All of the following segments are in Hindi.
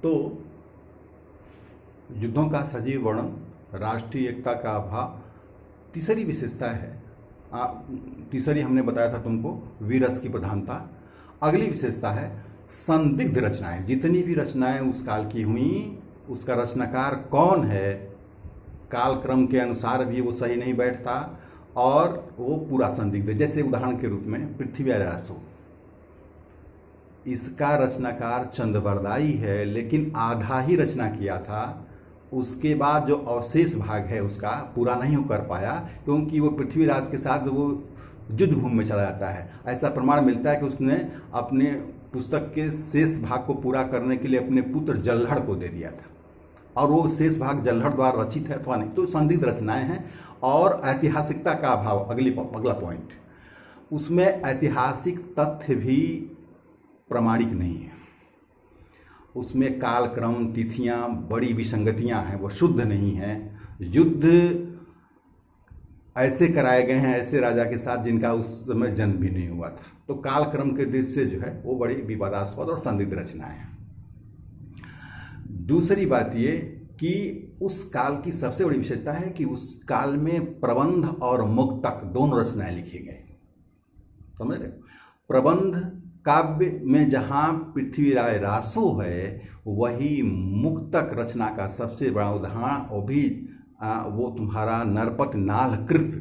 तो युद्धों का सजीव वर्णन, राष्ट्रीय एकता का अभाव, तीसरी विशेषता है तीसरी हमने बताया था तुमको वीर रस की प्रधानता। अगली विशेषता है संदिग्ध रचनाएं। जितनी भी रचनाएं उस काल की हुई, उसका रचनाकार कौन है, कालक्रम के अनुसार भी वो सही नहीं बैठता और वो पूरा संदिग्ध। जैसे उदाहरण के रूप में पृथ्वी रासो, इसका रचनाकार चंद्रवरदाई है, लेकिन आधा ही रचना किया था। उसके बाद जो अवशेष भाग है उसका पूरा नहीं कर पाया, क्योंकि वो पृथ्वीराज के साथ वो युद्ध भूमि में चला जाता है। ऐसा प्रमाण मिलता है कि उसने अपने पुस्तक के शेष भाग को पूरा करने के लिए अपने पुत्र जल्हड़ को दे दिया था, और वो शेष भाग जल्हड़ द्वारा रचित है अथवा नहीं। तो संदिग्ध रचनाएं हैं। और ऐतिहासिकता का अभाव, अगला पॉइंट, उसमें ऐतिहासिक तथ्य भी प्रामाणिक नहीं है। उसमें कालक्रम, तिथियां, बड़ी विसंगतियां हैं, वो शुद्ध नहीं हैं। युद्ध ऐसे कराए गए हैं ऐसे राजा के साथ जिनका उस समय जन्म भी नहीं हुआ था। तो कालक्रम के दृष्टि से जो है वो बड़ी विवादास्पद और संदिग्ध रचनाएं हैं। दूसरी बात ये कि उस काल की सबसे बड़ी विशेषता है कि उस काल में प्रबंध और मुक्तक दोनों रचनाएं लिखी गई। समझ रहे हो? प्रबंध काव्य में जहाँ पृथ्वीराज रासो है, वही मुक्तक रचना का सबसे बड़ा उदाहरण वो भी वो तुम्हारा नरपत नाल कृत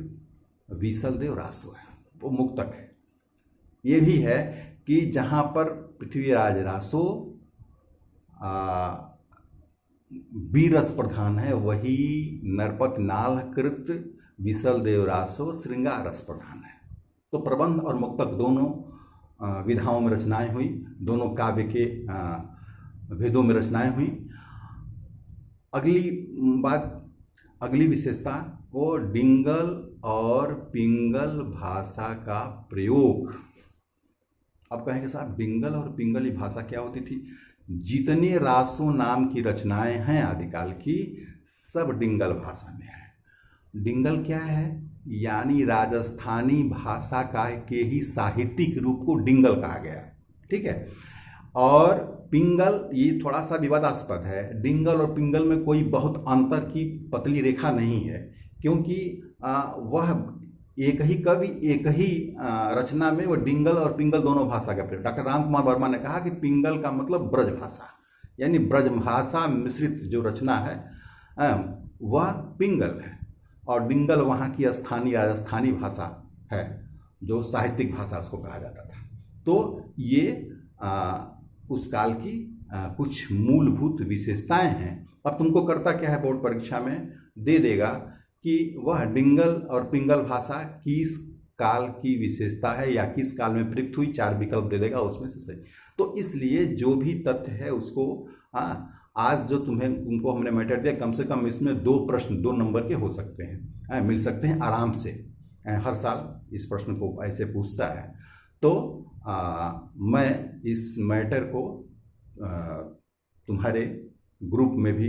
विसलदेव रासो है, वो मुक्तक है। ये भी है कि जहाँ पर पृथ्वीराज रासो बीरस प्रधान है, वही नरपत नाल कृत विसलदेव रासो श्रृंगार रस प्रधान है। तो प्रबंध और मुक्तक दोनों विधाओं में रचनाएं हुई, दोनों काव्य के भेदों में रचनाएं हुई। अगली विशेषता वो डिंगल और पिंगल भाषा का प्रयोग। अब कहेंगे साहब डिंगल और पिंगली भाषा क्या होती थी? जितने रासो नाम की रचनाएं हैं आदिकाल की, सब डिंगल भाषा में है। डिंगल क्या है? यानी राजस्थानी भाषा का के ही साहित्यिक रूप को डिंगल कहा गया। ठीक है। और पिंगल ये थोड़ा सा विवादास्पद है। डिंगल और पिंगल में कोई बहुत अंतर की पतली रेखा नहीं है, क्योंकि वह एक ही कवि एक ही रचना में वो डिंगल और पिंगल दोनों भाषा का प्रयोग। डॉक्टर राम कुमार वर्मा ने कहा कि पिंगल का मतलब ब्रज भाषा, यानी ब्रज भाषा मिश्रित जो रचना है वह पिंगल है, और डिंगल वहाँ की स्थानीय राजस्थानी भाषा है, जो साहित्यिक भाषा उसको कहा जाता था। तो ये उस काल की कुछ मूलभूत विशेषताएं हैं। अब तुमको करता क्या है, बोर्ड परीक्षा में दे देगा कि वह डिंगल और पिंगल भाषा किस काल की विशेषता है या किस काल में प्रयुक्त हुई, 4 विकल्प दे देगा, उसमें से सही। तो इसलिए जो भी तथ्य है उसको आज जो तुमको हमने मैटर दिया, कम से कम इसमें 2 प्रश्न 2 नंबर के हो सकते हैं, मिल सकते हैं आराम से। हर साल इस प्रश्न को ऐसे पूछता है। तो मैं इस मैटर को तुम्हारे ग्रुप में भी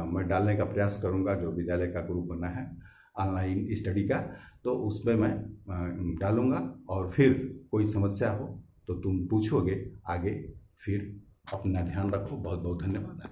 मैं डालने का प्रयास करूंगा, जो विद्यालय का ग्रुप बना है ऑनलाइन स्टडी का, तो उसमें मैं डालूंगा। और फिर कोई समस्या हो तो तुम पूछोगे आगे। फिर अपना ध्यान रखो। बहुत बहुत धन्यवाद।